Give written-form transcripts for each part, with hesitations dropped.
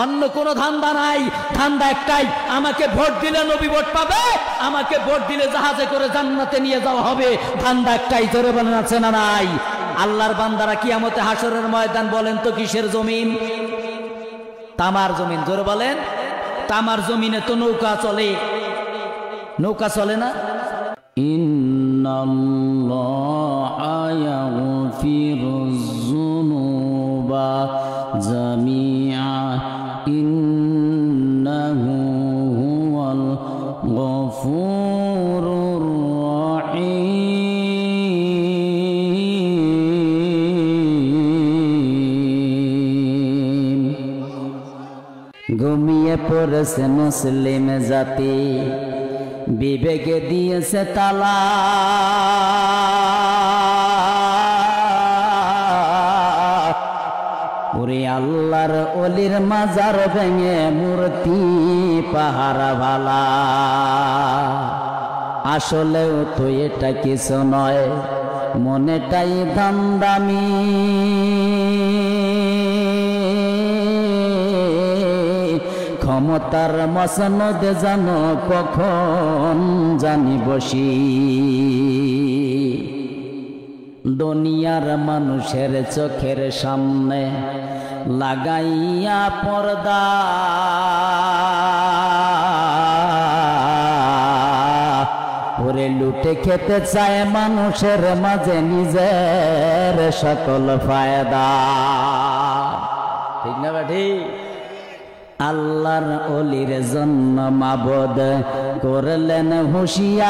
অন্য কোনো ধান্দা নাই, ধান্দা একটাই, আমাকে ভোট দিলে নবী ভোট পাবে, আমাকে ভোট দিলে জাহাজে করে জান্নাতে নিয়ে যাওয়া হবে। ধান্দা একটাই, জোরে বলেন আছে না নাই? আল্লাহর বান্দারা কিয়ামতে হাসরের ময়দান বলেন তো কিসের জমিন? তামার জমিন। জোরে বলেন। তামার জমিনে তো নৌকা চলে, নৌকা চলে না? ইন্নাল্লাহা ইয়াগফিরুয যুনুবা জামিআ ইন্নাহু হুয়াল গফুরুর রহিম। ঘুমিয়ে পড়েছে মুসলিম জাতি, বিবেকে দিয়েছে তালা, ওরে আল্লাহর ওলির মাজার ভেঙে মূর্তি পাহারা ভালা। আসলেও তো এটা কিছু নয়, মনেটাই ধান্দামি। ক্ষমতার মসনদে জানো কখন জানি বসি। দুনিয়ার মানুষের চোখের সামনে লাগাইয়া পর্দা, ওরে লুটে খেতে চায় মানুষের মাঝে নিজের সকল ফায়দা। ঠিক না বেঠি? আল্লাহর ওলির জন্য মাবুদ করলেন হুঁশিয়ার,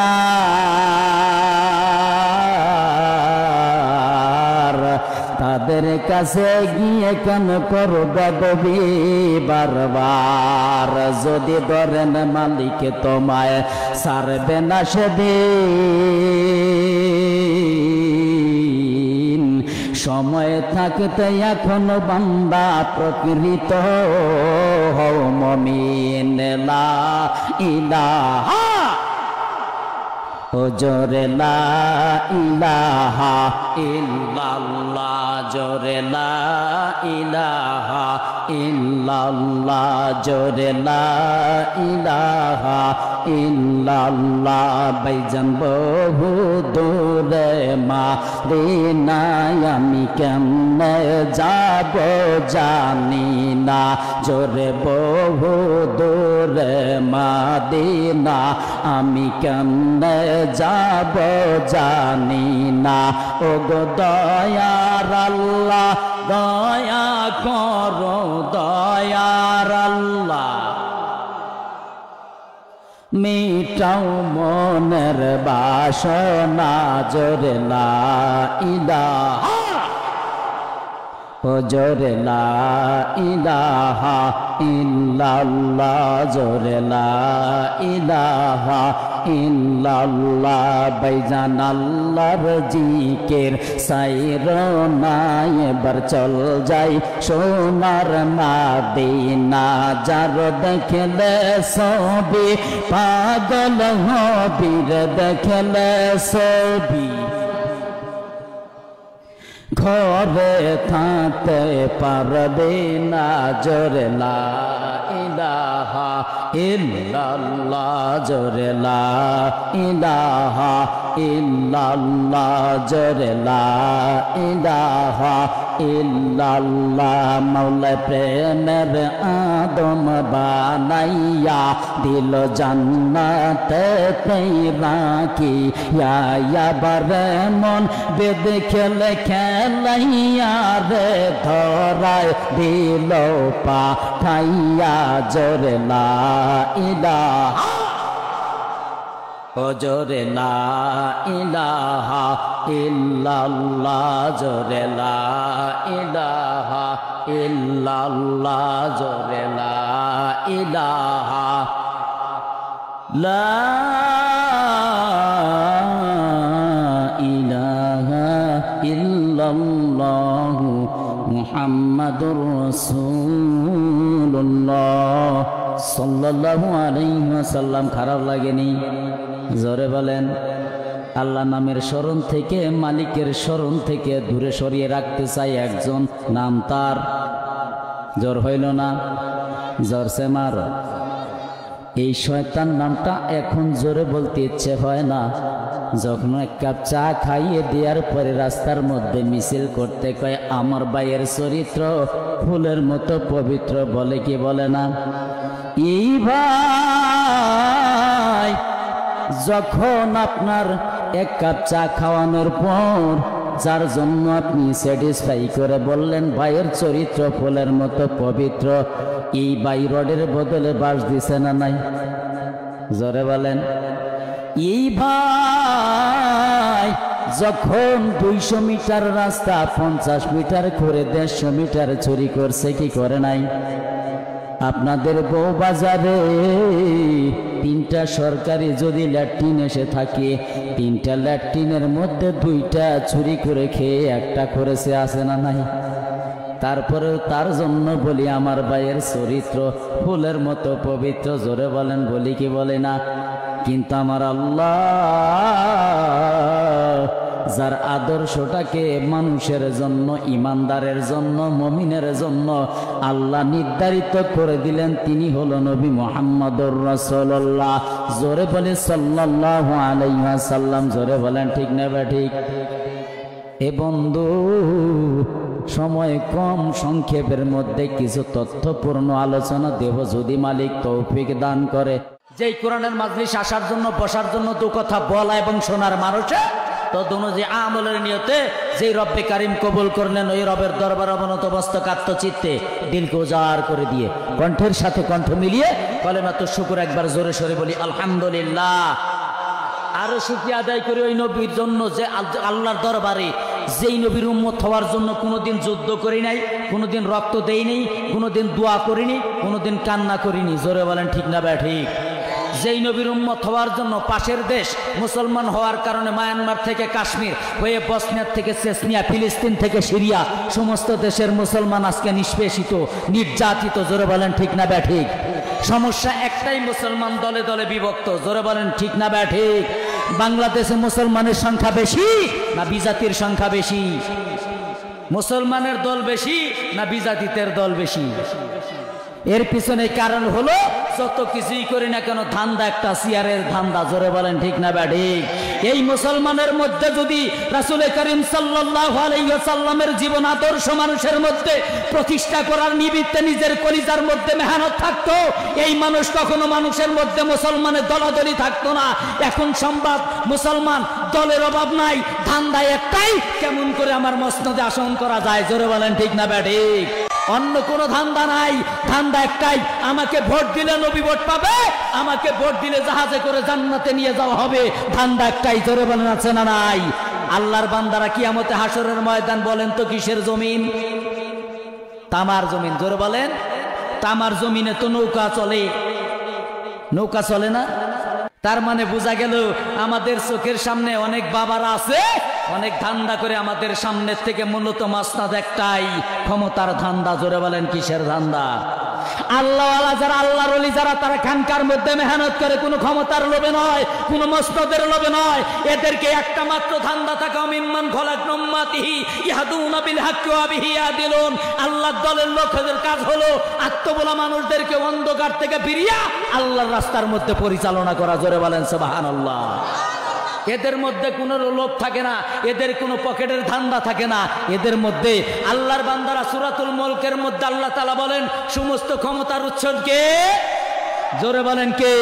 তাদের কাছে গিয়ে কেন করবে দাবি বারবার? যদি ধরেন মালিক তোমায় ছাড়বে না সেদিন, সময় থাকতে এখনো বান্দা প্রকৃত হও মুমিন। লা ইলাহা, ও জোরে লা ইলাহা ইল্লাল্লাহ, জোরে লা ইলাহা ইল্লাল্লাহ, জোরে লা ইলাহা ইল্লাল্লাহ। ভাইজান বহু দূরে মদিনায় আমি কেমনে যাব জানি না, জোরে বহু দূরে মদিনা আমি কেমনে যাব জানি না। ও গো দয়ার আল্লাহ দয়া করো, দয়ার আল্লাহ মিটাও মনের বাসনা, জোরে লা ইলাহা, ও জোরে লা ইলাহা ইল্লাল্লাহ, জোরে লা ইলাহা ইল্লাল্লাহ। ভাইজান আল্লাহর জিকির সাইর নাই, এবার চল যাই সোনার মদিনা। যার দেখলে ছবি পাগল হবি রে, দেখলে ছবি ঘরে থাকতে পারবে না, জোরে লা ইলাহা ইল্লাল্লাহ, জোরে লা ইলাহা ইল্লাল্লাহ, জোরে লা ইলাহা ইল্লাল্লাহ। মাওলা প্রেমের আদম বানাইয়া দিল জান্নাতে রাখি, বারে মন বেদ খেলে খেলাইয়া রে, ধরায় দিল পাঠাইয়া, জোরে লা ইলাহা, ও জোরে লা ইলাহা ইল্লাল্লাহ, জোরে লা ইলাহা ইল্লাল্লাহ, জোরে লা ইলাহা লা ইলাহা ইল্লাল্লাহ মুহাম্মাদুর রাসূলুল্লাহ সাল্লাল্লাহু আলাইহি ওয়াসাল্লাম। খারাপ লাগেনি? জোরে বলেন। আল্লাহ নামের স্মরণ থেকে, মালিকের স্মরণ থেকে দূরে সরিয়ে রাখতে চাই একজন, নাম তার জ্বর হইল না? জ্বর সে মার। এই শয়তান নামটা এখন জোরে বলতে ইচ্ছে হয় না। যখন এক কাপ চা খাইয়ে দেওয়ার পরে রাস্তার মধ্যে মিছিল করতে কয় আমার ভাইয়ের চরিত্র ফুলের মতো পবিত্র, বলে কি বলে না? এই ভাই যখন আপনার এক কাপ চা খাওয়ানোর পর যার জন্য আপনি স্যাটিসফাই করে বললেন ভাইয়ের চরিত্র ফুলের মতো পবিত্র, এই ভাই রডের বদলে বাঁশ দিছে না নাই? জোরে বলেন। এই ভাই যখন 200 মিটার রাস্তা 50 মিটার করে 150 মিটার চুরি করছে কি করে নাই? আপনাদের বউ বাজারে 3টা সরকারি যদি ল্যাট্রিন এসে থাকে, 3টা ল্যাট্রিনের মধ্যে 2টা চুরি করে খেয়ে একটা করেছে, আছে না নাই? তারপরেও তার জন্য বলি আমার ভাইয়ের চরিত্র ফুলের মতো পবিত্র। জোরে বলেন, বলি কি বলে না? কিন্তু আমার আল্লাহ যার আদর্শটাকে মানুষের জন্য, ইমানদারের জন্য, মুমিনের জন্য আল্লাহ নির্ধারিত করে দিলেন, তিনি হলো নবী মুহাম্মদুর রাসূলুল্লাহ। জোরে বলে সাল্লাল্লাহু আলাইহি ওয়াসাল্লাম। জোরে বলেন ঠিক না বা ঠিক? এ বন্ধু, সময় কম, সংক্ষেপের মধ্যে কিছু তথ্যপূর্ণ আলোচনা দেব যদি মালিক তৌফিক দান করে। যেই কোরআনের মাজলিস আসার জন্য, বসার জন্য 2 কথা বলা এবং শোনার মানুষে তো দুনুজি আমলের নিয়তে যেই রব্বে কারিম কবুল করলেন, ওই রবের দরবার অবনত মস্তক আত্মচিত্তে দিলকে উজাড় করে দিয়ে কণ্ঠের সাথে কণ্ঠ মিলিয়ে কলেমাতুশ শুকর একবার জোরে সরে বলি আলহামদুলিল্লাহ। আরো শুকরিয়া আদায় করি ওই নবীর জন্য যে আল্লাহর দরবারে যেই নবীর উম্মত হওয়ার জন্য কোনোদিন যুদ্ধ করি নাই, কোনোদিন রক্ত দেই নাই, কোনোদিন দোয়া করিনি, কোনোদিন কান্না করিনি। জোরে বলেন ঠিক না বা ঠিক? যেই নবীর উম্মত হওয়ার জন্য পাশের দেশ মুসলমান হওয়ার কারণে মায়ানমার থেকে কাশ্মীর হয়ে বসনিয়া থেকে চেচনিয়া, ফিলিস্তিন থেকে সিরিয়া, সমস্ত দেশের মুসলমান আজকে নিষ্পেষিত, নির্যাতিত। জোরে বলেন ঠিক না বা ঠিক? সমস্যা একটাই, মুসলমান দলে দলে বিভক্ত। জোরে বলেন ঠিক না বা ঠিক? বাংলাদেশে মুসলমানের সংখ্যা বেশি না বিজাতির সংখ্যা বেশি? মুসলমানের দল বেশি না বিজাতিদের দল বেশি? এর পিছনে কারণ হলো যত কিছুই করি না কেন ধান্দা, একটা চেয়ারের ধান্দা। জোরে বলেন ঠিক না বা ঠিক? এই মুসলমানের মধ্যে যদি রাসূল করিম সাল্লাল্লাহু আলাইহি ওয়াসাল্লামের জীবন আদর্শ মানুষের মধ্যে প্রতিষ্ঠা করার নিমিত্তে নিজের কলিজার মধ্যে মেহনত থাকতো, এই মানুষ কখনো মানুষের মধ্যে মুসলমানের দলাদলি থাকতো না। এখন সংবাদ মুসলমান দলের অভাব নাই, ধান্দা একটাই, কেমন করে আমার মসনদে আসন করা যায়। জোরে বলেন ঠিক না বা ঠিক? অন্য কোনো ধান্দা নাই, ধান্দা একটাই, আমাকে ভোট দিলে নবী ভোট পাবে, আমাকে ভোট দিলে জাহাজে করে জান্নাতে নিয়ে যাওয়া হবে। ধান্দা একটাই। জোরে বলেন আছে না নাই? আল্লাহর বান্দারা কিয়ামতে হাসরের ময়দান বলেন তো কিসের জমিন? তামার জমিন। জোরে বলেন। তামার জমিনে তো নৌকা চলে, নৌকা চলে না? তার মানে বোঝা গেল আমাদের চোখের সামনে অনেক বাবারা আছে, অনেক ধান্দা করে আমাদের সামনের থেকে মূলত মাসনাদ একটাই, ক্ষমতার ধান্দা। জোরে বলেন কিসের ধান্দা? আল্লাহওয়ালা যারা, আল্লাহর ওলি যারা, তারা খানকার মধ্যে মেহনত করে, কোনো ক্ষমতার লোভে নয়, কোনো মসনদের লোভে নয়। এদেরকে একটা মাত্র ধান্দা থাকে, মিম্মান খলাকনা উম্মাতিহি ইয়াহদুনা বিল হাক্কি ওয়া বিহি ইয়াদিলুন। আল্লাহর দলের লোকদের কাজ হলো আত্মবোলা মানুষদেরকে অন্ধকার থেকে ফিরিয়ে আল্লাহর রাস্তার মধ্যে পরিচালনা করা। জোরে বলেন সুবহানাল্লাহ। এদের মধ্যে কোনো লোভ থাকে না, এদের কোনো পকেটের ধান্দা থাকে না। এদের মধ্যে আল্লাহর বান্দারা সূরাতুল মুলকের মধ্যে আল্লাহ তাআলা বলেন সমস্ত ক্ষমতার উৎস কে? জোরে বলেন কে?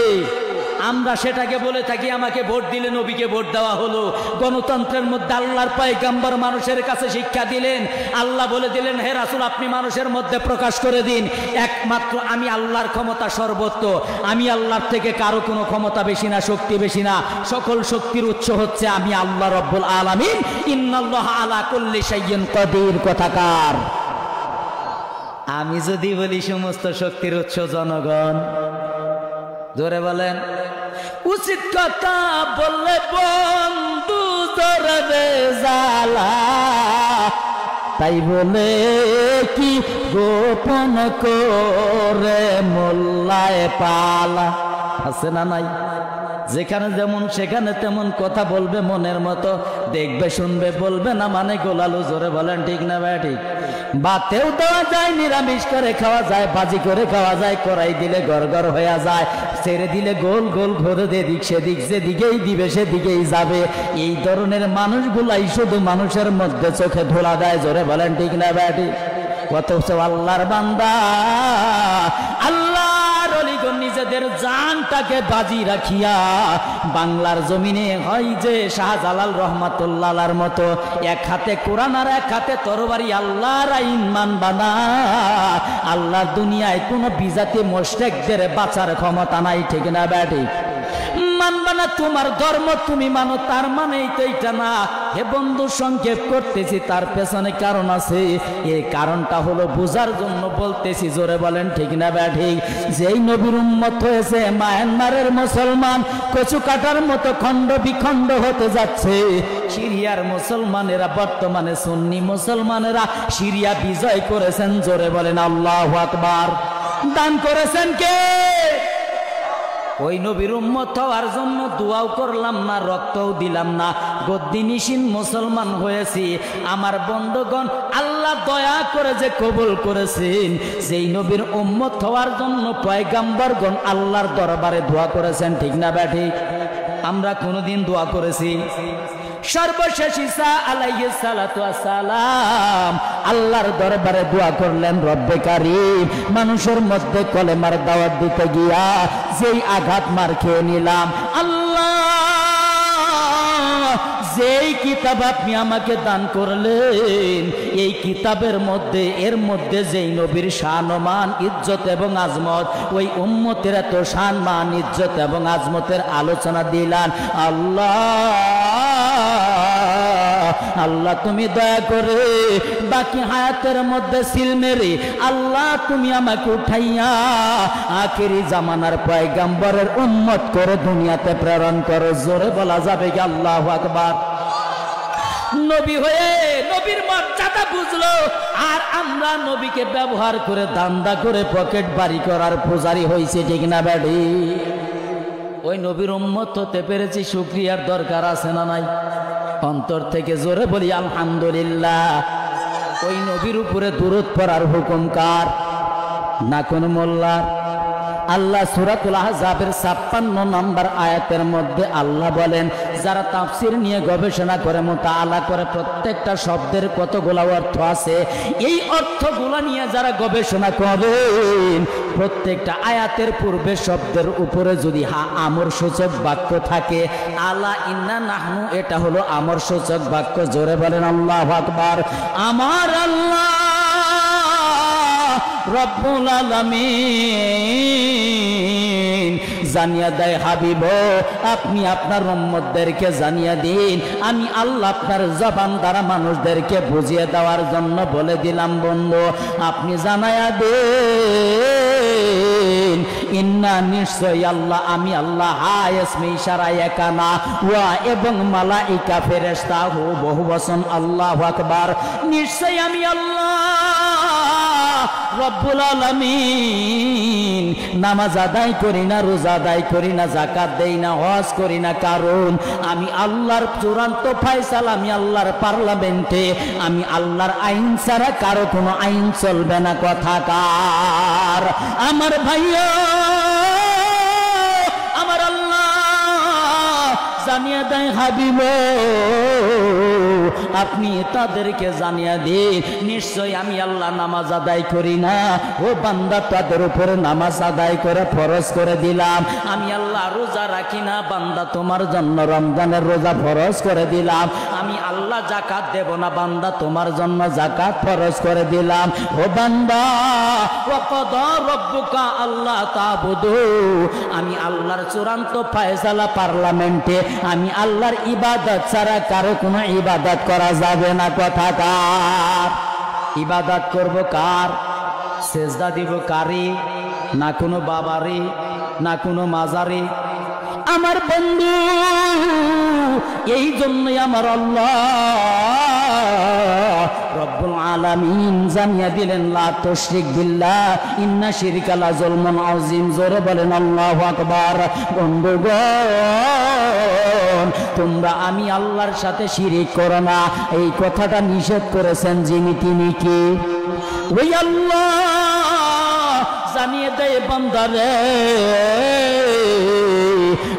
আমরা সেটাকে বলে থাকি আমাকে ভোট দিলে নবীকে ভোট দেওয়া হলো। গণতন্ত্রের মধ্যে আল্লাহর পয়গম্বর মানুষের কাছে শিক্ষা দিলেন, আল্লাহ বলে দিলেন হে রাসূল আপনি মানুষের মধ্যে প্রকাশ করে দিন একমাত্র আমি আল্লাহর ক্ষমতা সর্বত্র, আমি আল্লাহর থেকে কারো কোনো ক্ষমতা বেশি না, শক্তি বেশি না, সকল শক্তির উৎস হচ্ছে আমি আল্লাহ রব্বুল আলামিন। ইন্নাল্লাহা আলা কুল্লি শাইইন কাদির কথাকার। আমি যদি বলি সমস্ত শক্তির উৎস জনগণ, জোরে বলেন। উচিত কথা বললে বন্ধু ধরবে জ্বালা, তাই বলে কি গোপন করে মোল্লায় পালা, আছে না নাই? যেখানে যেমন সেখানে তেমন কথা বলবে মনের মতো, দেখবে শুনবে বলবে না মানে গোলালু। জোরে বলেন ঠিক না ভাই? ঠিক। বাতেও দেওয়া যায়, নিরামিষ করে খাওয়া যায়, ভাজি করে খাওয়া যায়, কড়াই দিলে গড়গড় হয়ে যায়, ছেড়ে দিলে গোল গোল ঘুরে এদিক সেদিক, যেদিকেই দিবে সেদিকেই যাবে। এই ধরনের মানুষগুলাই শুধু মানুষের মধ্যে চোখে ধোলা দেয়। জোরে বলেন ঠিক না ভাই? ঠিক। অথচ আল্লাহর বান্দা, আল্লাহর ওলিগণ নিজেদের জানটাকে বাজি রাখিয়া বাংলার জমিনে হয় যে শাহজালাল রহমাতুল্লাহ আলাইহির মতো এক হাতে কোরআন আর এক হাতে তরবারি আল্লাহর আইন মানবা না। আল্লাহর দুনিয়ায় কোনো বিজাতি মুশরিকদের বাঁচার ক্ষমতা নাই। ঠিক না ব্যাটি? মানবা না, তোমার ধর্ম তুমি মানো, তার মানেই তো এইটা না। হে বন্ধু, সংক্ষেপ করতেছি, তার পেছনে কারণ আছে। এই কারণটা হলো বোঝার জন্য বলতেছি। জোরে বলেন ঠিক না ব্যাঠিক? যেই নবীর উম্মত হয়েছে মায়ানমারের মুসলমান কচু কাটার মতো খণ্ড বিখণ্ড হতে যাচ্ছে। সিরিয়ার মুসলমানেরা, বর্তমানে সুন্নি মুসলমানেরা সিরিয়া বিজয় করেছেন। জোরে বলেন আল্লাহু আকবার। দান করেছেন কে? ওই নবীর উম্মত হওয়ার জন্য দোয়াও করলাম না, রক্তও দিলাম না, গদ্দিনিসীন মুসলমান হয়েছি। আমার বন্ধুগণ, আল্লাহ দয়া করে যে কবুল করেছেন, যেই নবীর উম্মত হওয়ার জন্য পয়গাম্বরগণ আল্লাহর দরবারে দোয়া করেছেন। ঠিক না ব্যাঠি? আমরা কোনোদিন দোয়া করেছি? সর্বশেষ ঈসা আলাইহিস সালাতু ওয়াস সালাম আল্লাহর দরবারে দোয়া করলেন, রব্বে কারীম, মানুষের মধ্যে কলেমার দাওয়াত দিতে গিয়া যেই আঘাত মার খেয়ে নিলাম, আল্লাহ যেই কিতাব আপনি আমাকে দান করলেন, এই কিতাবের মধ্যে এর মধ্যে যেই নবীর শান ও মান, ইজ্জত এবং আজমত, ওই উম্মতের এত শান মান, ইজ্জত এবং আজমতের আলোচনা দিলেন। আল্লাহ তুমি দয়া করে বাকি হায়াতের মধ্যে সিল মেরে আল্লাহ তুমি আমাকে উঠাইয়া আখেরি জামানার পয়গাম্বরের উম্মত করে দুনিয়াতে প্রেরণ করো। জোরে বলা যাবে কি আল্লাহু আকবার? নবী হয়ে নবীর মর্যাদা বুঝলো, আর আমরা নবীকে ব্যবহার করে দান্দা করে পকেট বাড়ি করার পূজারি হয়েছে। ঠিক না ব্যাডি? ওই নবীর উম্মত হতে পেরেছি, শুকরিয়ার দরকার আছে না নাই? অন্তর থেকে জোরে বলি আলহামদুলিল্লাহ। ওই নবীর উপরে দুরূদ পড়ার হুকুম কার? না কোন মোল্লার? আল্লাহ সূরাতুল আহজাবের 56 নম্বর আয়াতের মধ্যে আল্লাহ বলেন, যারা তাফসীর নিয়ে গবেষণা করে, মুতাআলা করে, প্রত্যেকটা শব্দের কতগুলো অর্থ আছে, এই অর্থগুলো নিয়ে যারা গবেষণা করেন, প্রত্যেকটা আয়াতের পূর্বে শব্দের উপরে যদি আমর সূচক বাক্য থাকে, আলা ইন্না নাহনু, এটা হলো আমর সূচক বাক্য। জোরে বলেন আল্লাহু আকবার। আমার আল্লাহ রব্বুল আলামিন জানিয়ে দেয়, হাবিব আপনি আপনার উম্মতদেরকে জানিয়ে দিন, আমি আল্লাহ আপনার জবান দ্বারা মানুষদেরকে বুঝিয়ে দেওয়ার জন্য বলে দিলাম। বন্ধু, আপনি জানায়া দেন, ইন্না নিশ্চয় আল্লাহ, আমি আল্লাহ, হা ইসমে ইশারায় একানা, ওয়া এবং মালাইকা ফেরেশতা, হু বহু বচন, আল্লাহু আকবার, নিশ্চয় আমি আল্লাহ রব্বুল আলামিন নামাজ আদায় করি না, রোজা আদায় করি না, যাকাত দেই না, হজ করি না, কারণ আমি আল্লাহর চূড়ান্ত ফয়সালা, আমি আল্লাহর পার্লামেন্টে, আমি আল্লাহর আইন ছাড়া কারো কোনো আইন চলবে না। কথাকার আমার ভাইয়া, আমার আল্লাহ জানিয়ে দেয়, হাবিব আপনি তাদেরকে জানিয়ে দিন, নিশ্চয় আমি আল্লাহ নামাজ আদায় করি না। ও বান্দা, তাদের উপরে নামাজ আদায় করে ফরজ করে দিলাম। আমি আল্লাহ রোজা রাখি না, বান্দা তোমার জন্য রমজানের রোজা ফরজ করে দিলাম। আমি আল্লাহ যাকাত দেব না, বান্দা তোমার জন্য যাকাত ফরজ করে দিলাম। ও বান্দা, ওয়াকাদা রব্বুকা আল্লাহ তা'বুদু, আমি আল্লাহর চূড়ান্ত ফয়সালা পার্লামেন্টে, আমি আল্লাহর ইবাদত ছাড়া কারো কোনো ইবাদত করা যাবে না। কথাকার ইবাদত করব কার? সেজদা দিব কারি? না কোনো বাবারি, না কোনো মাজারি। আমার বন্ধু, এই জন্যই আমার আল্লাহ রব্বুল আলামিন জানিয়ে দিলেন লা তুশরিক বিল্লাহ ইন্না শিরকা লা যুলমুন আযীম। জোরে বলেন আল্লাহু আকবার। বন্ধুগণ, তোমরা আমি আল্লাহর সাথে শিরিক করো না, এই কথাটা নিষেধ করেছেন যিনি, তিনি কি? ওই আল্লাহ জানিয়ে দেয় বান্দারে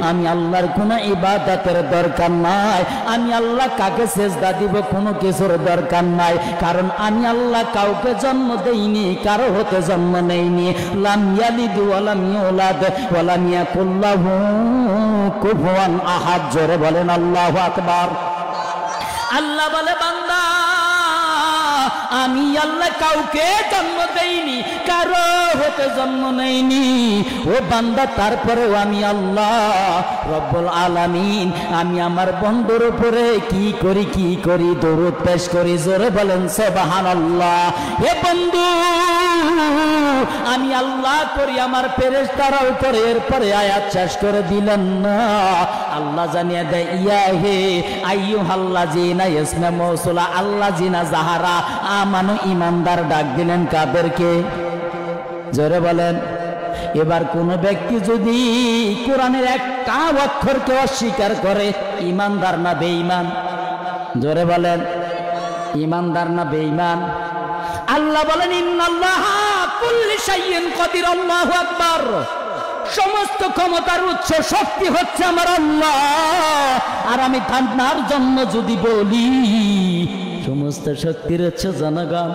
আমি আল্লাহর কোনো ইবাদতের দরকার নাই, আমি আল্লাহ কাকে সেজদা দিব কোনো কিছুর দরকার নাই, কারণ আমি আল্লাহ কাউকে জন্ম দেইনি, কারো হতে জন্ম নেইনি। লাম ইয়ালিদ ওয়া লাম ইউলাদ ওয়া লাম ইয়াকুল লাহু কুফুয়ান আহাদ। জোরে বলেন আল্লাহু আকবার। আল্লাহ বলে বান্দা আমি আল্লাহ কাউকে জন্ম দেইনি, কারো হতে জন্ম নেইনি। ও বান্দা, তারপরেও আমি আল্লাহ রব্বুল আলামিন আমি আমার বন্ধুর উপরে কি করি দরুদ পেশ করি। জোরে বলেন সুবহানাল্লাহ। হে বন্ধু, আমি আল্লাহ করি, আমার ফেরেশতারাও করে। এরপরে আয়াত শেষ করে দিলেন না, আল্লাহ জানিয়ে দেয় ইয়া হে আইয়ুহাল্লাযিনা ইসমে মৌসুলা আল্লাযিনা যাহারা আমানু, ইমানদার ডাক দিলেন কাদেরকে? জোরে বলেন। এবার কোন ব্যক্তি যদি কোরআনের একটা অক্ষরকে অস্বীকার করে, ইমানদার না বেঈমান? জোরে বলেন, ইমানদার না বেঈমান? আল্লাহ বলেন ইন্নাল্লাহা কুল্লি শাইইন কাদির। আল্লাহু আকবার। সমস্ত ক্ষমতার উৎস শক্তি হচ্ছে আমার আল্লাহ। আর আমি ঠান্ডার জন্য যদি বলি সমস্ত শক্তির হচ্ছে জনগণ।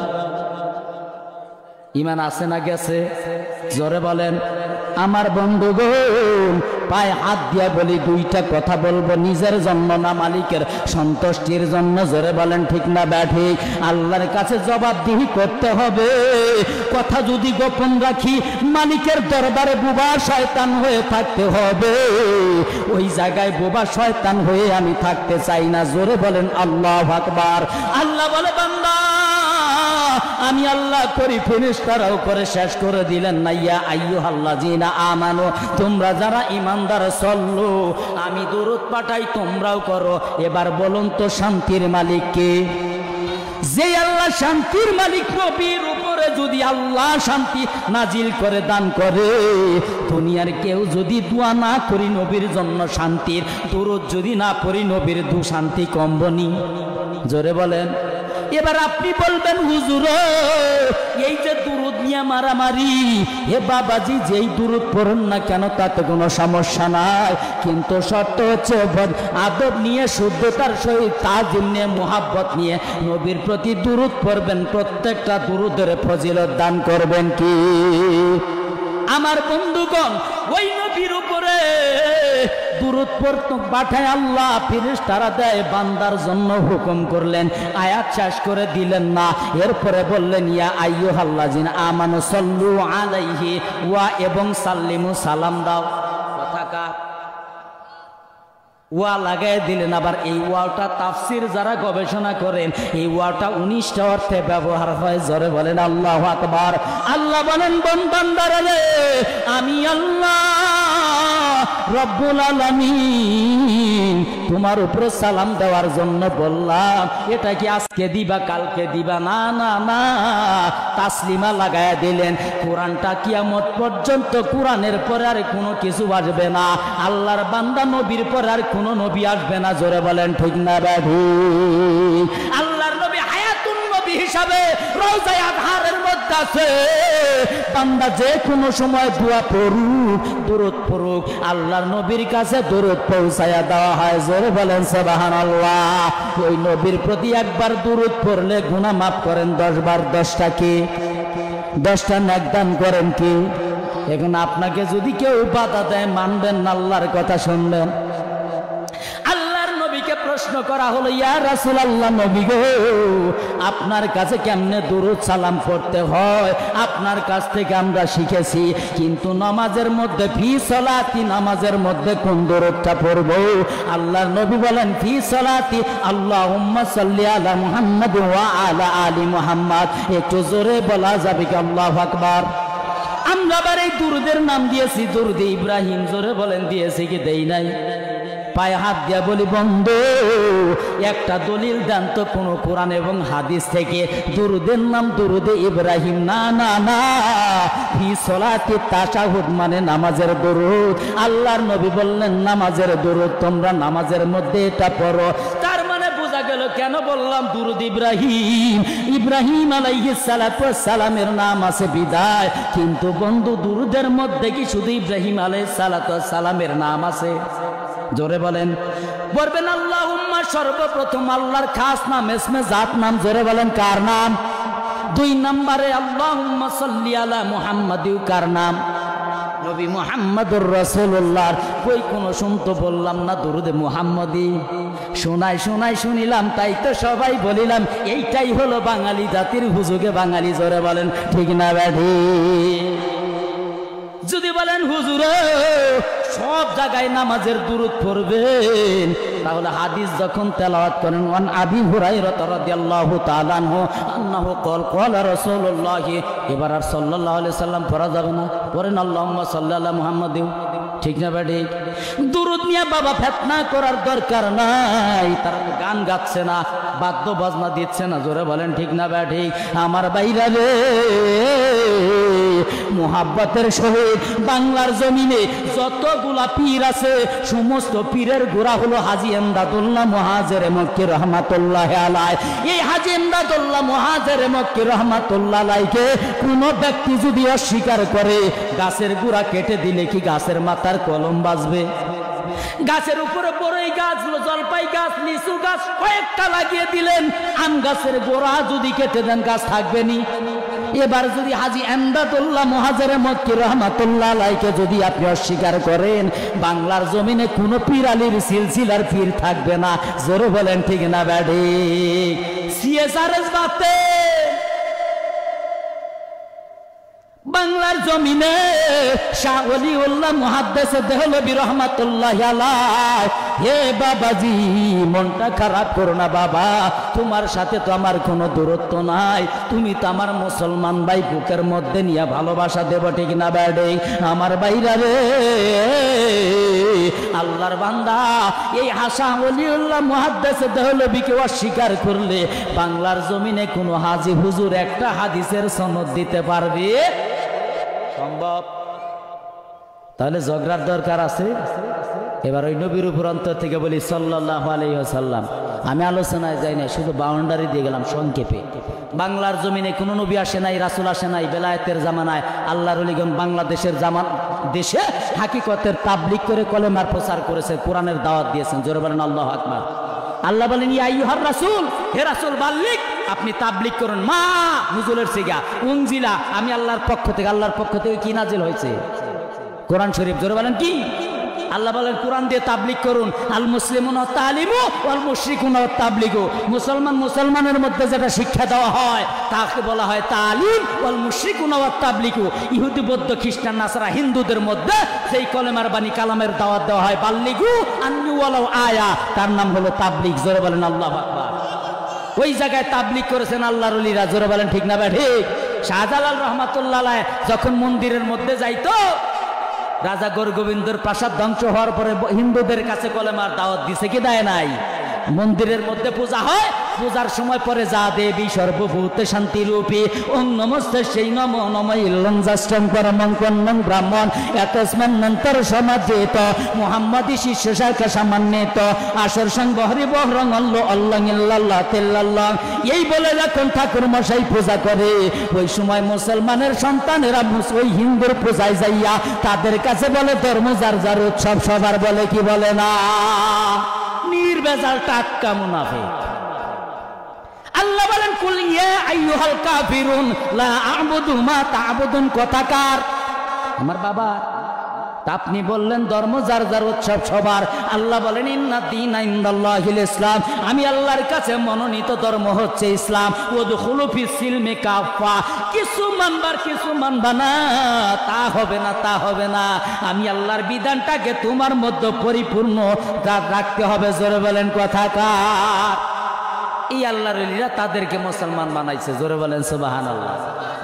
ইমান আছে না গেছে? জোরে বলেন। আমার বন্ধুগণ, পায়ে হাত দিয়া বলি দুইটা কথা বলবো, নিজের জন্য না মালিকের সন্তুষ্টির জন্য। জোরে বলেন ঠিক না ব্যাঠি? আল্লাহর কাছে জবাবদিহি করতে হবে। কথা যদি গোপন রাখি মালিকের দরবারে বোবা শয়তান হয়ে থাকতে হবে। ওই জায়গায় বোবা শয়তান হয়ে আমি থাকতে চাই না। জোরে বলেন আল্লাহু আকবার। আল্লাহ বলে বান্দা আমি আল্লাহ করি, ফেরেশতারাও করে। শেষ করে দিলেন না ইয়া আইয়ুহাল্লাযিনা আমানু, তোমরা যারা ঈমানদার সল্লু, আমি দরুদ পাঠাই তোমরাও করো। এবার বলুন তো শান্তির মালিক কে? যে আল্লাহ শান্তির মালিক, নবীর উপরে যদি আল্লাহ শান্তি নাজিল করে দান করে, দুনিয়ার কেউ যদি দোয়া না করি নবীর জন্য শান্তির, দরুদ যদি না পড়ি নবীর দু শান্তি কমবনি? জোরে বলেন। এবার আপনি বলবেন হুজুর এই যে দুরুদ নিয়ে মারামারি, হে বাবাজি যেই দুরুদ পড়েন না কেন তাতে কোনো সমস্যা নাই, কিন্তু শর্ত হচ্ছে আদব নিয়ে, শুদ্ধতার সহিত, তাজিম নিয়ে, মুহাব্বত নিয়ে নবীর প্রতি দুরুদ পড়বেন। প্রত্যেকটা দুরুদের ফজিলত দান করবেন কি? আমার বন্ধুগণ, ওই নবীর উপরে দুরূদ পড়তে পাঠায় আল্লাহ, ফেরেশতারা দেয়, বান্দার জন্য হুকুম করলেন, আয়াত শেষ করে দিলেন না। এরপরে বললেন ইয়া আইয়ুহাল্লাযিনা আমানু সাল্লু আলাইহি ওয়া এবং সাল্লিমু, সালাম দাও। কথাকার ওয়া লাগাই দিলেন। আবার এই ওয়াটা তাফসির যারা গবেষণা করেন, এই ওয়াটা 19টা অর্থে ব্যবহার হয়। জোরে বলেন আল্লাহু আকবার। আল্লাহ বলেন বান্দারা রে, আমি আল্লাহ রব্বুল আলামিন তোমার উপরে সালাম দেওয়ার জন্য বললাম। এটা কি আজকে দিবা কালকে দিবা? না না না, তাসলিমা লাগায়া দিলেন। কোরআনটা কিয়ামত পর্যন্ত, কোরআনের পরে আর কোনো কিছু আসবে না। আল্লাহর বান্দা নবীর পরে আর কোনো নবী আসবে না। জোরে বলেন ঠিক না ব্যাধি? আল্লাহর নবী হায়াতুন নবী হিসাবে রওজায়ে আজহারের মধ্যে আছে। বান্দা যে কোনো সময় দোয়া পড়ুক, দরুদ পড়ুক, আল্লাহর নবীর কাছে দরুদ পৌঁছায়া দেওয়া হয়। জোরে বলেন সুবহানাল্লাহ। ওই নবীর প্রতি একবার দরুদ পড়লে গুনাহ মাফ করেন 10 বার। 10টা কি? 10টা নেক দান করেন কি? এখন আপনাকে যদি কেউ বাধা দেয়, মানবেন না, আল্লাহর কথা শুনবেন। প্রশ্ন করা হলো, ইয়া রাসূলুল্লাহ, নবী গো, আপনার কাছে কেমনে দুরূদ সালাম পড়তে হয় আপনার কাছ থেকে আমরা শিখেছি, কিন্তু নামাজের মধ্যে ফি সালাতি, নামাজের মধ্যে কোন দুরূদটা পড়ব? আল্লাহর নবী বলেন ফি সালাতি আল্লাহুম্মা সাল্লি আলা মুহাম্মাদ ওয়া আলা আলি মুহাম্মাদ। একটু জোরে বলা যাবে কি আল্লাহু আকবার? আমরা আবার এই দুরূদের নাম দিয়েছি দুরূদে ইব্রাহিম। জোরে বলেন দিয়েছি কি দেই নাই? পায়ে হাত দিয়া বলি, বন্ধু একটা দলিল দেন তো কোন কোরআন এবং হাদিস থেকে। দুরুদের নাম দুরুদে ইব্রাহিম। না না না, ফি সলাতি তাশাহুদ মানে নামাজের দরুদ। আল্লাহর নবী বললেন নামাজের দরুদ, তোমরা নামাজের মধ্যে এটা পড়ো। তার মানে বোঝা গেল কেন বললাম দুরুদ ইব্রাহিম। ইব্রাহিম আলাইহিস সালাতু ওয়াস সালামের নাম আছে বিদায়, কিন্তু বন্ধু দুরুদের মধ্যে কি শুধু ইব্রাহিম আলাইহিস সালাতু ওয়াস সালামের নাম আছে? জোরে বলেন। বলবেন আল্লাহুম্মা, সর্বপ্রথম আল্লাহর খাস নাম ইসমে জাত নাম। জোরে বলেন কার নাম? 2 নম্বরে আল্লাহুম্মা সাল্লি আলা মুহাম্মাদি, কার নাম? নবী মুহাম্মদুর রাসূলুল্লাহ। কই কোনো শুনতো বললাম না দুরুদে মুহাম্মদি? শোনাই শোনাই শুনিলাম, তাই তো সবাই বলিলাম এইটাই হলো বাঙালি জাতির হুজুগে বাঙালি। জোরে বলেন ঠিক না ব্যাধি? যদি বলেন হুজুর সব জায়গায় নামাজের দুরূদ পড়বেন, তাহলে হাদিস যখন তেলাওয়াত করেন, ওয়ান আবি হুরায়রা রাদিয়াল্লাহু তাআলা আনহু আন্নাহু ক্বাল ক্বালা রাসূলুল্লাহ, এবার আর সাল্লাল্লাহু আলাইহি সাল্লাম পড়া যাবে না? পড়েন আল্লাহুম্মা সাল্লি আলা মুহাম্মাদ। ঠিক না বেটি? দুরূদ নিয়ে বাবা ফিতনা করার দরকার নাই। তারা গান গাচ্ছে না, বাদ্য বাজনা দিচ্ছে না। জোরে বলেন ঠিক না বেটি? আমার বাইরা রে, মুহাব্বতের সহিত বাংলার জমিনে যতগুলা পীর আছে, সমস্ত পীরের গোড়া হলো হাজী এমদাদুল্লাহ মুহাজিরে মক্কি রহমাতুল্লাহ আলাইহি। এই হাজী এমদাদুল্লাহ মুহাজিরে মক্কি রহমাতুল্লাহ আলাইহিকে কোন ব্যক্তি যদি অস্বীকার করে, গাছের গোড়া কেটে দিলে কি গাছের মাথার কলম বাজবে? গাছের উপরে বড়ই গাছ, জলপাই গাছ, লিচু গাছ কয়েকটা লাগিয়ে দিলেন, আম গাছের গোড়া যদি কেটে দেন গাছ থাকবে নি? এবার যদি হাজী এমদাদুল্লাহ মুহাজিরে মক্কি রহমাতুল্লাহ আলাইহিকে যদি আপনি অস্বীকার করেন, বাংলার জমিনে কোনো পীর আলীর সিলসিলার পীর থাকবে না। জোরে বলেন ঠিক না ব্যাডি? সিএসআরএস বাতে বাংলার জমিনে শাহ ওলিউল্লাহ মুহাদ্দিস দেহলভী রাহমাতুল্লাহি আলাইহি। হে বাবাজি, মনটা খারাপ করো না বাবা, তোমার সাথে তো আমার কোনো দূরত্ব নাই, তুমি তো আমার মুসলমান ভাই, বুকের মধ্যে নিয়ে ভালোবাসা দেব। ঠিক না ব্যাডে? আমার বাইরা রে, আল্লাহর বান্দা, এই শাহ ওলিউল্লাহ মুহাদ্দিস দেহলভীকে অস্বীকার করলে বাংলার জমিনে কোনো হাজী হুজুর একটা হাদিসের সনদ দিতে পারবে? সম্ভব? তাহলে ঝগড়ার দরকার আছে। এবার ওই নবীর উপর অন্তর থেকে বলি সাল্লাল্লাহু আলাইহি ওয়াসাল্লাম। আমি আলোচনায় যাই না, শুধু বাউন্ডারি দিয়ে গেলাম সংক্ষেপে। বাংলার জমিনে কোনো নবী আসে নাই, রাসূল আসে নাই। বেলায়েতের জামানায় আল্লাহর ওলিগণ বাংলাদেশের দেশে হাকিকতের তাবলীগ করে কলেমার প্রচার করেছে, কোরআনের দাওয়াত দিয়েছেন। জোরে বলেন আল্লাহু আকবার। আল্লাহ বলেন ইয়া আইয়ুহার রাসূল, হে রাসূল বাল্লিগ, আপনি তাবলীগ করুন। মা নুজুলের সিগা উনজিলা, আমি আল্লাহর পক্ষ থেকে। আল্লাহর পক্ষ থেকে কি নাজিল হয়েছে? কোরআন শরীফ। জোরে বলেন কি? আল্লাহ বলেন কোরআন দিয়ে তাবলীগ করুন। আল মুসলিমুনা তালিমু ওয়াল মুশরিকুনা তাবলীগু। মুসলমানের মধ্যে যেটা শিক্ষা দেওয়া হয় তাকে বলা হয় তালিম, ওয়াল মুশরিকুনা তাবলীগু। ইহুদি, বৌদ্ধ, খ্রিস্টান, নাসারা, হিন্দুদের মধ্যে সেই কলেমার বাণী কালামের দাওয়াত দেওয়া হয় বাল্লিগু আন্নি ওয়ালাউ আয়া, তার নাম হলো তাবলীগ। জোরে বলেন আল্লাহু আকবার। ওই জায়গায় তাবলীগ করেছেন আল্লাহর ওলিরা। জোরে বলেন ঠিক না ভাই? ঠিক। শাহজালাল রহমাতুল্লাহ আলাইহি যখন মন্দিরের মধ্যে যাইতো, রাজা গোবিন্দর প্রাসাদ ধ্বংস হওয়ার পরে হিন্দুদের কাছে কলেমার দাওয়াত দিছে কি দেয় নাই? মন্দিরের মধ্যে পূজা হয়, পূজার সময় পরে যা দেবী সর্বভূতে শান্তি রূপী ওং নমস্তে সেই নম নম ইল্লং জাষ্টং পরমং কন্নং ব্রাহ্মণ এতস্মান্নন্তর সমাজিত মুহাম্মাদি শিষ্য শাখা সামান্বিত আসর সঙ্গ হরি বহরং আল্লাহ ইল্লাল্লাহ তিল্লাল্লাহ। এই বলে যখন ঠাকুর মশাই পূজা করে, ওই সময় মুসলমানের সন্তানেরা ওই হিন্দুর পূজায় যাইয়া তাদের কাছে বলে ধর্ম যার যার উৎসব সবার, বলে কি বলে না? নির্বেজাল টাটকা মুনাফিক। আল্লাহ বলেন কুল ইয়া আইয়ুহাল কাফিরুন লা আ'বুদু মা তা'বুদুন। কথাকার আমার বাবা, আপনি বললেন ধর্ম যার যার উৎসব সবার। আল্লাহ বলেন ইন্না দীনা ইনদাল্লাহিল ইসলাম, আমি আল্লাহর কাছে মনোনীত ধর্ম হচ্ছে ইসলাম। ওয়াদখুলু ফিস সিলমি কাফা, কিছু মানবার কিছু মানবা না, তা হবে না, তা হবে না। আমি আল্লাহর বিধানটাকে তোমার মধ্যে পরিপূর্ণ রাখতে হবে। জোরে বলেন কথাকার। এই আল্লাহর ওলিরা তাদেরকে মুসলমান বানাইছে, জোরে বলেন সুবহানাল্লাহ।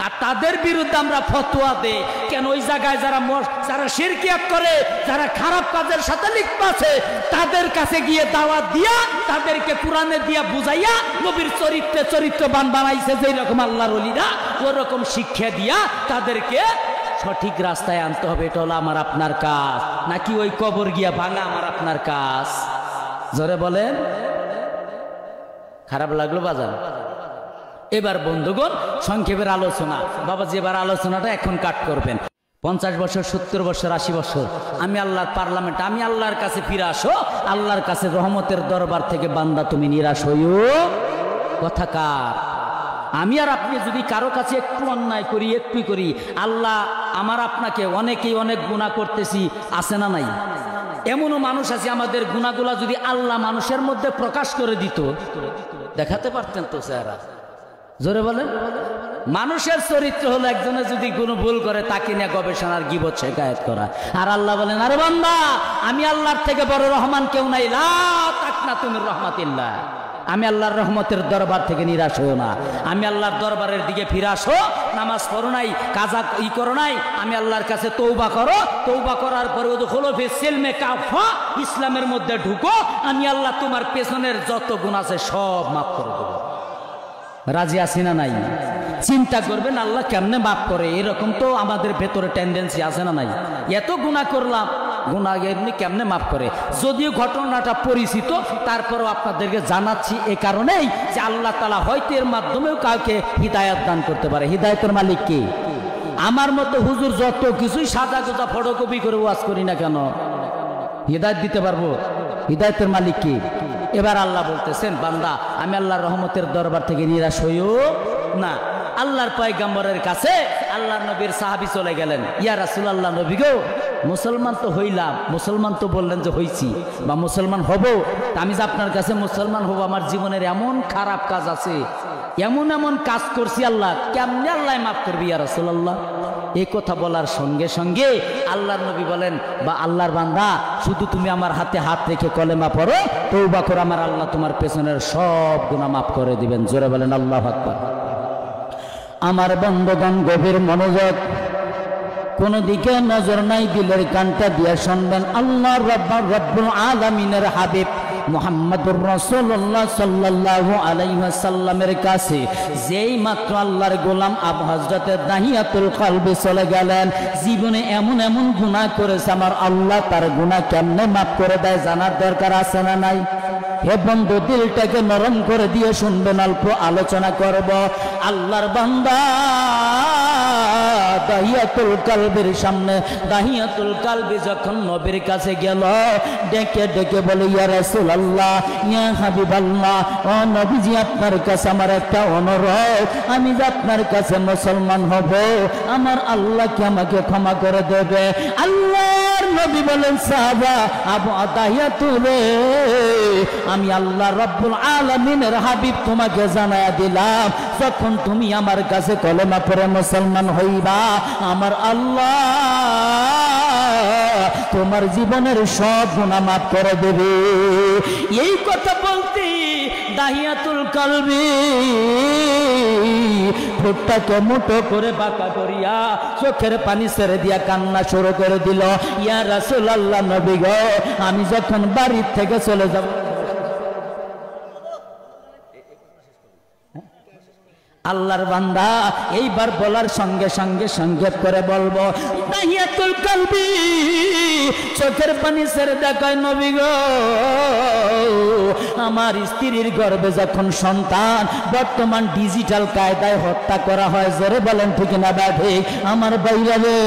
আর তাদের বিরুদ্ধে আমরা ফতোয়া দেই কেন? ওই জায়গায় যারা শিরকিয়াত করে, যারা খারাপ কাজের সাথে লিপ্ত আছে, তাদের কাছে গিয়ে দাওয়াত দিয়া, তাদেরকে কোরআনে দিয়া বুঝাইয়া নবীর চরিত্রবান বানাইছে যেই রকম আল্লাহর ওলিরা, ওরকম শিক্ষা দিয়া তাদেরকে সঠিক রাস্তায় আনতে হবে। এটা হলো আমার আপনার কাজ, নাকি ওই কবর গিয়া ভাঙা আমার আপনার কাজ? জোরে বলেন। খারাপ লাগলো বাজার? এবার বন্ধুগণ সংক্ষেপের আলোচনা, বাবাজি এবার আলোচনাটা এখন কাট করবেন। 50 বছর, 70 বছর, 80 বছর আমি আল্লাহর পার্লামেন্ট, আমি আল্লাহর কাছে ফিরে আসো, আল্লাহর কাছে রহমতের দরবার থেকে বান্দা তুমি নিরাশ হইও। কথাকার আমি আর আপনি যদি কারো কাছে একটু অন্যায় করি, একটু করি, আল্লাহ আমার আপনাকে অনেকেই অনেক গুনাহ করতেছি, আছে না নাই? এমনও মানুষ আছে আমাদের গুনাহগুলা যদি আল্লাহ মানুষের মধ্যে প্রকাশ করে দিত, দেখাতে পারতেন তো চেহারা। জোরে বলেন। মানুষের চরিত্র হলো একজনে যদি কোনো ভুল করে তাকে নিয়ে গবেষণার গীবত শিকায়েত করা। আর আল্লাহ বলেন, আরে বান্দা আমি আল্লাহর থেকে বড় রহমান কেউ নাই, লা তাকনাতু মির রাহমাতিল্লাহ। আমি আল্লাহর রহমতের দরবার থেকে নিরাশ হও না, আমি আল্লাহর দরবারের দিকে ফিরে আসো। নামাজ পড়ো নাই, কাজা করো নাই, আমি আল্লাহর কাছে তওবা করো। তওবা করার পরে উদখুলু ফিস সিলমে কাফা, ইসলামের মধ্যে ঢুকো, আমি আল্লাহ তোমার পেছনের যত গুনাহ আছে সব মাফ করে দেব। রাজি আছি না নাই? চিন্তা করবেন আল্লাহ কেমনে মাফ করে, এরকম তো আমাদের ভেতরে টেন্ডেন্সি আছে না নাই? এত গুনাহ করলাম, গুনাহ এমনি কেমনে মাফ করে? যদিও ঘটনাটা পরিচিত, তারপরেও আপনাদেরকে জানাচ্ছি এ কারণেই যে আল্লাহ তাআলা হয়তো এর মাধ্যমেও কাউকে হিদায়াত দান করতে পারে। হিদায়াতের মালিক কে? আমার মতো হুজুর যত কিছুই সাজা গোজা ফটোকপি করে ওয়াজ করি না কেন, হিদায়াত দিতে পারবো? হিদায়াতের মালিক কে? এবার আল্লাহ বলতেছেন, বান্দা আমি আল্লাহর রহমতের দরবার থেকে নিরাশ হইও না। আল্লাহর পয়গম্বরের কাছে আল্লাহর নবীর সাহাবী চলে গেলেন, ইয়া রাসূলুল্লাহ, নবী গো মুসলমান তো হইলাম, মুসলমান তো বললেন যে হইছি বা মুসলমান হব, আমি যে আপনার কাছে মুসলমান হব, আমার জীবনের এমন খারাপ কাজ আছে, এমন এমন কাজ করছি, আল্লাহ কেমনে আল্লাহ মাফ করবি ইয়া রাসূলুল্লাহ? এই কথা বলার সঙ্গে সঙ্গে আল্লাহর নবী বলেন, বা আল্লাহর বান্দা শুধু তুমি আমার হাতে হাত রেখে কলেমা পড়ো, তওবা করো, আমার আল্লাহ তোমার পেছনের সব গুনাহ মাফ করে দিবেন। জোরে বলেন আল্লাহু আকবার। আমার বন্ধুগণ গভীর মনোযোগ, কোন দিকে নজর নাই, দিলের কানটা দিয়ে শুনবেন। আল্লাহ রব্বুল আলামিনের হাবিব মুহাম্মদুর রাসূলুল্লাহ সাল্লাল্লাহু আলাইহি ওয়াসাল্লামের কাছে যেই মাত্র আল্লাহর গোলাম আবু হযরত দাহিয়াতুল কলবি চলে গেলেন, জীবনে এমন এমন গুনাহ করেছে, আমার আল্লাহ তার গুনাহ কেমনে মাফ করে দেয় জানার দরকার আছে না নাই? হে বন্ধু, দিলটাকে নরম করে দিয়ে শুনবেন, অল্প আলোচনা করব। আল্লাহর বান্দা দাহিয়াতুল কলবির সামনে, দাহিয়াতুল কলবি যখন নবীর কাছে গেল, ডেকে ডেকে বলে, ইয়া রাসূলুল্লাহ, ইয়া হাবিবাল্লাহ, ও নবীজি আপনার কাছে আমার একটা অনুরোধ, আমি যে আপনার কাছে মুসলমান হব, আমার আল্লাহ কি আমাকে ক্ষমা করে দেবে? আল্লাহর নবী বলেন, সাহাবা আবু দাহিয়াতুল, আমি আল্লাহ রব্বুল আলামিনের হাবিব তোমাকে জানায়া দিলাম, যখন তুমি আমার কাছে কলেমা পড়ে মুসলমান হইবা, আমার আল্লাহ তোমার জীবনের সব গুনাহ মাফ করে দেবে। এই কথা বলতে দাহিয়াতুল কলবি ঠোঁটটাকে মুঠো করে বাঁকা করিয়া চোখের পানি ছেড়ে দিয়া কান্না শুরু করে দিল। ইয়া রাসূলুল্লাহ, নবী গো, আমি যখন বাড়ির থেকে চলে যাব, আল্লাহর বান্দা এইবার বলার সঙ্গে সঙ্গে সংক্ষেপ করে বলবো, দাহিয়াতুল কলবি চোখের পানি ছেড়ে দেখায়, নবী গো, আমার স্ত্রীর গর্ভে যখন সন্তান বর্তমান ডিজিটাল কায়দায় হত্যা করা হয়, জোরে বলেন ঠিক না ব্যাধি? আমার বাইরে রে,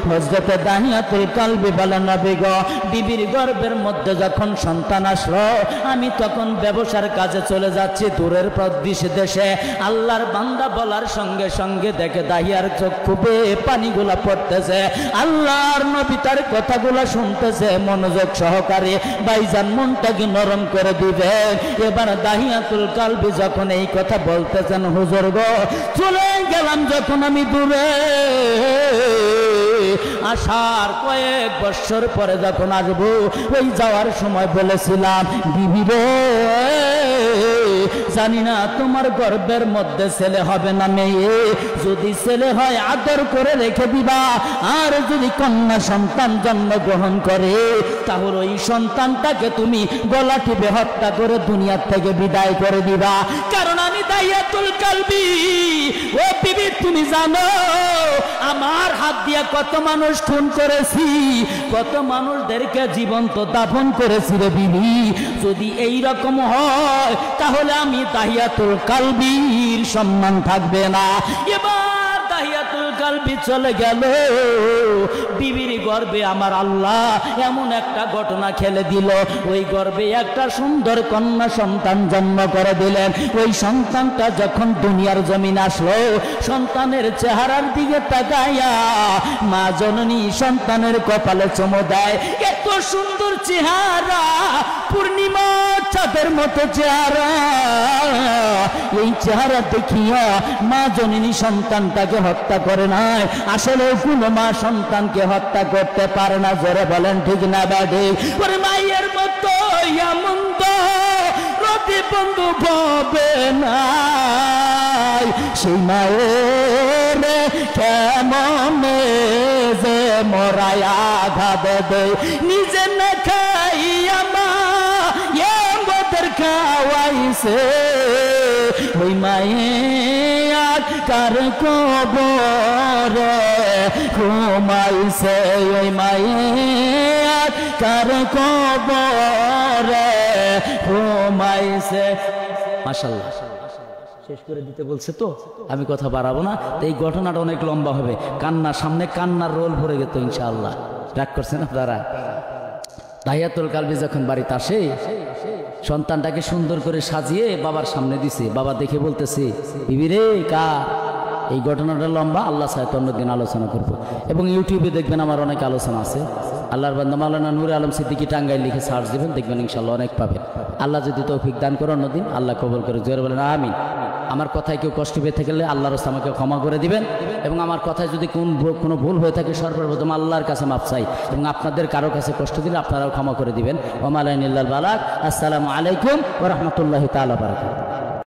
হযরত দাহিয়াতুল কলবি বলেন, নবী গো, বিবির গর্ভের মধ্যে যখন সন্তান আসলো, আমি তখন ব্যবসার কাজে চলে যাচ্ছি দূরের প্রদেশ দেশে। আল্লাহর বান্দা বলার সঙ্গে সঙ্গে দেখে দাহিয়ার চক্ষু বেয়ে পানিগুলা পড়তেছে। আল্লাহর নবী তার কথাগুলা শুনতেছে মনোযোগ সহকারে। ভাইজান, মনটাকে নরম করে দিবে। এবার দাহিয়াতুল কলবি যখন এই কথা বলতেছেন, হুজুর গো, চলে গেলাম যখন আমি দূরে, আসার কয়েক বছর পরে যখন আসবো, ওই যাওয়ার সময় বলেছিলাম, বিবি রে, জানি না তোমার গর্ভের মধ্যে ছেলে হবে না মেয়ে, যদি ছেলে হয় আদর করে রেখে দিবা, আর যদি কন্যা সন্তান জন্মগ্রহণ করে তাহলে ওই সন্তানটাকে তুমি গলা টিপে হত্যা করে দুনিয়ার থেকে বিদায় করে দিবা। কারণ আমি দাইয়াতুল কালবি। ও বিবি, তুমি জানো আমার হাত দিয়া কত মানুষ খুন করেছি, কত মানুষদেরকে জীবন্ত দাফন করেছি রে বিবি। যদি এই রকম হয় তাহলে আমি দাইয়াতুল কালবির সম্মান থাকবে না। এবার দাইয়াতুল কালবি চলে গেল, বিবির গর্ভে আমার আল্লাহ এমন একটা ঘটনা খেলে দিল, ওই গর্ভে একটা সুন্দর কন্যা সন্তান জন্ম করে দিলেন। ওই সন্তানটা যখন দুনিয়ার জমিন আসলো, সন্তানের চেহারার দিকে তাকাইয়া মা জননী সন্তানের কপালে চুমো দেয়। এত সুন্দর চেহারা, পূর্ণিমা চাঁদের মতো চেহারা। এই চেহারা দেখিয়া মা জননী সন্তানটাকে হত্যা করে নাই। আসলে কোনো মা সন্তানকে হত্যা করতে পারে না। জোরে বলেন ঠিক না বাদে? ওরে মায়ের মতো মন্দ রতি বন্ধু পাবে না, সেই মায়ের কেমন যে মরায়া ঘাবে দে, নিজে না খাইয়া মা এমদের খাওয়াইছে। ওই মায়ের কার কবরে ঘুমাইছে, ওই মায়ের কার কবরে ঘুমাইছে। মাশাআল্লাহ, শেষ করে দিতে বলছে তো আমি কথা বাড়াবো না। তো এই ঘটনাটা অনেক লম্বা হবে, কান্নার সামনে কান্নার রোল ভরে গেত ইনশাআল্লাহ। রাগ করছেন আপনারা? দাইয়াতুল কালবি যখন বাড়িতে আসে, সন্তানটাকে সুন্দর করে সাজিয়ে বাবার সামনে দিছে। বাবা দেখে বলতেছে, বিবি রে কা। এই ঘটনাটা লম্বা, আল্লাহ সাহেব অন্যদিন আলোচনা করবো। এবং ইউটিউবে দেখবেন আমার অনেক আলোচনা আছে। আল্লাহর বান্দা মাওলানা নূরে আলম সিদ্দিকী টাঙ্গাইল লিখে সার্চ দেবেন, দেখবেন ইনশাআল্লাহ অনেক পাবেন। আল্লাহ যদি তৌফিক দান করে অন্যদিন, আল্লাহ কবুল করে। জোরে বলেন আমিন। আমার কথায় কেউ কষ্ট পেয়ে থাকলে আল্লাহর রাস্তায় আমাকে ক্ষমা করে দিবেন, এবং আমার কথায় যদি কোনো ভুল হয়ে থাকে সর্বপ্রথম আল্লাহর কাছে মাপ চাই, এবং আপনাদের কারো কাছে কষ্ট দিলে আপনারাও ক্ষমা করে দিবেন। ওয়া মা আলাইনা ইল্লাল বালাগ। আসসালামু আলাইকুম ওয়া রাহমাতুল্লাহি তাআলা ওয়া বারাকাতুহু।